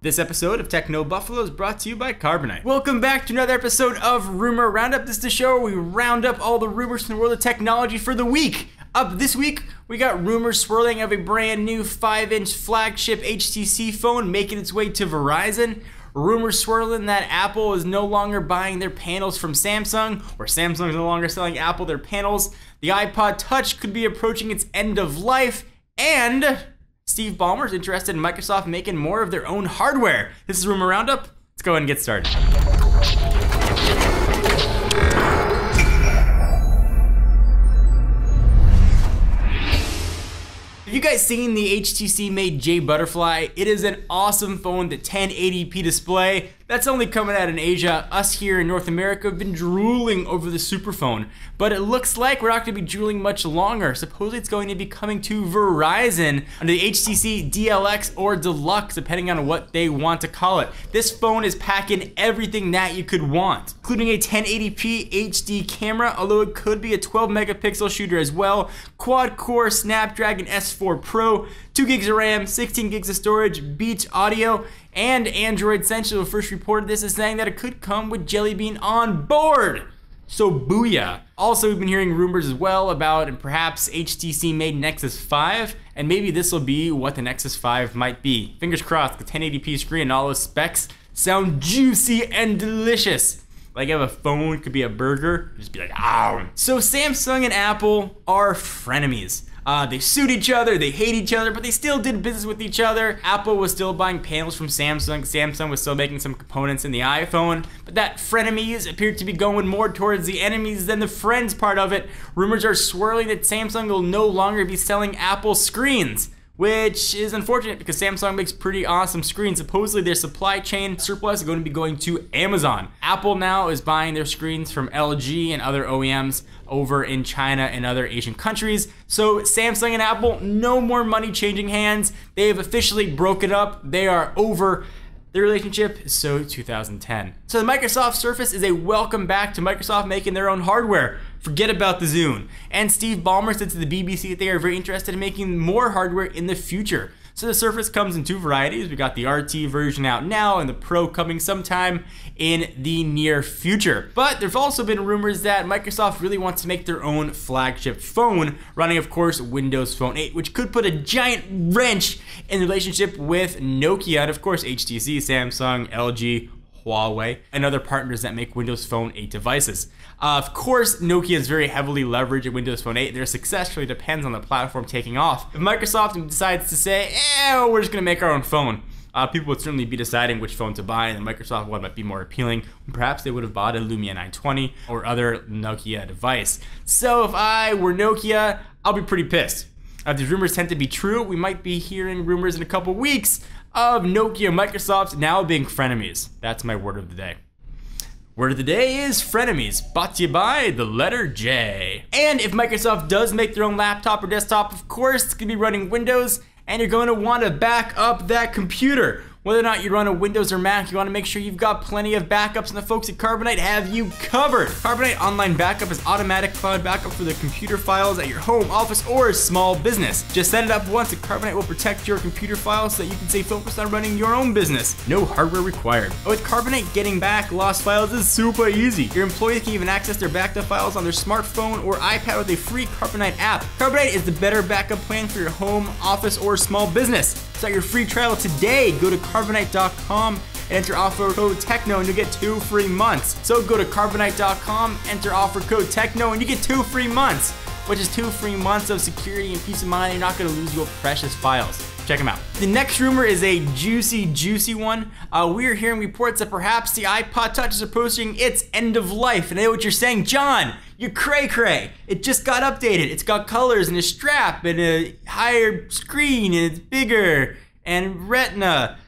This episode of Techno Buffalo is brought to you by Carbonite. Welcome back to another episode of Rumor Roundup. This is the show where we round up all the rumors from the world of technology for the week. Up this week, we got rumors swirling of a brand new 5-inch flagship HTC phone making its way to Verizon. Rumors swirling that Apple is no longer buying their panels from Samsung, or Samsung is no longer selling Apple their panels. The iPod Touch could be approaching its end of life, and Steve Ballmer is interested in Microsoft making more of their own hardware. This is Rumor Roundup. Let's go ahead and get started. Have you guys seen the HTC made J Butterfly? It is an awesome phone, the 1080p display. That's only coming out in Asia. Us here in North America have been drooling over the Superphone, but it looks like we're not going to be drooling much longer. Supposedly it's going to be coming to Verizon under the HTC DLX or Deluxe, depending on what they want to call it. This phone is packing everything that you could want, including a 1080p HD camera, although it could be a 12 megapixel shooter as well, quad-core Snapdragon S4 Pro, 2 gigs of RAM, 16 gigs of storage, Beats audio, and Android Central first reported this as saying that it could come with Jelly Bean on board. So booyah. Also, we've been hearing rumors as well about and perhaps HTC made Nexus 5, and maybe this will be what the Nexus 5 might be. Fingers crossed, the 1080p screen and all those specs sound juicy and delicious. Like if a phone could be a burger, just be like, ow. So Samsung and Apple are frenemies. They sued each other, they hate each other, but they still did business with each other. Apple was still buying panels from Samsung. Samsung was still making some components in the iPhone, but that frenemies appeared to be going more towards the enemies than the friends part of it. Rumors are swirling that Samsung will no longer be selling Apple screens, which is unfortunate because Samsung makes pretty awesome screens. Supposedly their supply chain surplus is going to be going to Amazon. Apple now is buying their screens from LG and other OEMs over in China and other Asian countries. So Samsung and Apple, no more money changing hands. They have officially broken up. They are over. Their relationship is so 2010. So the Microsoft Surface is a welcome back to Microsoft making their own hardware. Forget about the Zune. And Steve Ballmer said to the BBC that they are very interested in making more hardware in the future. So the Surface comes in two varieties. We got the RT version out now and the Pro coming sometime in the near future. But there's also been rumors that Microsoft really wants to make their own flagship phone, running of course Windows Phone 8, which could put a giant wrench in the relationship with Nokia and of course HTC, Samsung, LG, Huawei, and other partners that make Windows Phone 8 devices. Of course, Nokia is very heavily leveraged in Windows Phone 8. Their success really depends on the platform taking off. If Microsoft decides to say, we're just gonna make our own phone, people would certainly be deciding which phone to buy, and the Microsoft one might be more appealing. Perhaps they would have bought a Lumia 920 or other Nokia device. So if I were Nokia, I'll be pretty pissed. If these rumors tend to be true, we might be hearing rumors in a couple weeks of Nokia and Microsoft now being frenemies. That's my word of the day. Word of the day is frenemies, brought to you by the letter J. And if Microsoft does make their own laptop or desktop, of course, it's gonna be running Windows, and you're going to want to back up that computer. Whether or not you run a Windows or Mac, you want to make sure you've got plenty of backups, and the folks at Carbonite have you covered. Carbonite Online Backup is automatic cloud backup for the computer files at your home, office, or small business. Just set it up once, and Carbonite will protect your computer files so that you can stay focused on running your own business. No hardware required. But with Carbonite, getting back lost files is super easy. Your employees can even access their backed up files on their smartphone or iPad with a free Carbonite app. Carbonite is the better backup plan for your home, office, or small business. Start your free trial today. Go to Carbonite.com and enter offer code TECHNO and you'll get 2 free months. So go to Carbonite.com, enter offer code TECHNO and you get 2 free months, which is 2 free months of security and peace of mind. You're not gonna lose your precious files. Check them out. The next rumor is a juicy one. We are hearing reports that perhaps the iPod Touch is approaching its end of life. And I know what you're saying, John, you're cray-cray. It just got updated. It's got colors and a strap and a higher screen and it's bigger and retina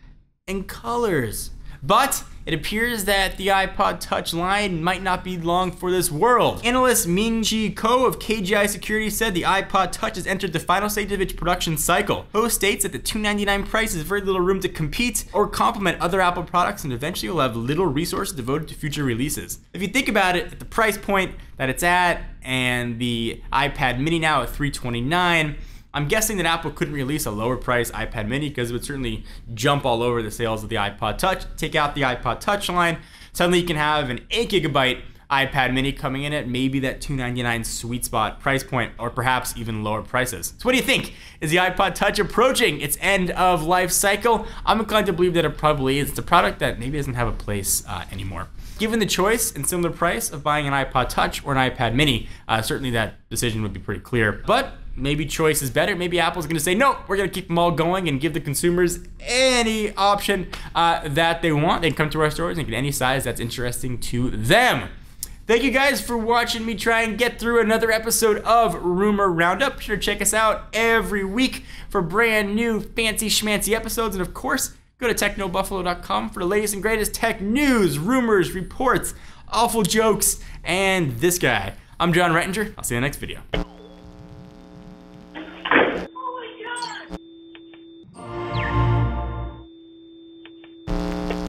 and colors. But it appears that the iPod Touch line might not be long for this world. Analyst Ming-Chi Ko of KGI Security said the iPod Touch has entered the final stage of its production cycle. Ko states that the $299 price has very little room to compete or complement other Apple products, and eventually will have little resources devoted to future releases. If you think about it, at the price point that it's at, and the iPad mini now at $329, I'm guessing that Apple couldn't release a lower price iPad mini because it would certainly jump all over the sales of the iPod Touch. Take out the iPod Touch line, suddenly you can have an 8GB iPad mini coming in at maybe that $299 sweet spot price point, or perhaps even lower prices. So what do you think? Is the iPod Touch approaching its end of life cycle? I'm inclined to believe that it probably is. It's a product that maybe doesn't have a place anymore. Given the choice and similar price of buying an iPod Touch or an iPad mini, certainly that decision would be pretty clear. But maybe choice is better. Maybe Apple's gonna say, no, we're gonna keep them all going and give the consumers any option that they want. They can come to our stores and get any size that's interesting to them. Thank you guys for watching me try and get through another episode of Rumor Roundup. Be sure to check us out every week for brand new fancy schmancy episodes. And of course, go to technobuffalo.com for the latest and greatest tech news, rumors, reports, awful jokes, and this guy. I'm John Rettinger. I'll see you in the next video.